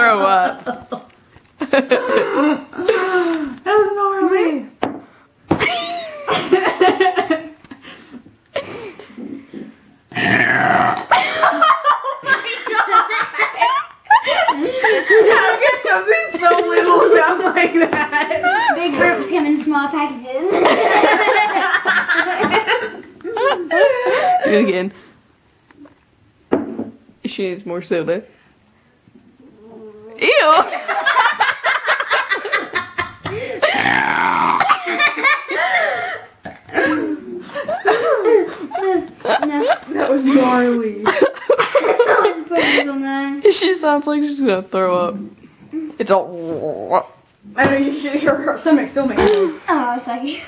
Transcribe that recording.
throw up. That was gnarly. How can something so little sound like that? Big burps come in small packages. Do it again. She needs more soda. Ew! No. That was gnarly. I was putting this on there. She sounds like she's gonna throw up. It's all. I know you should hear her stomach still making noise. Oh, sucky.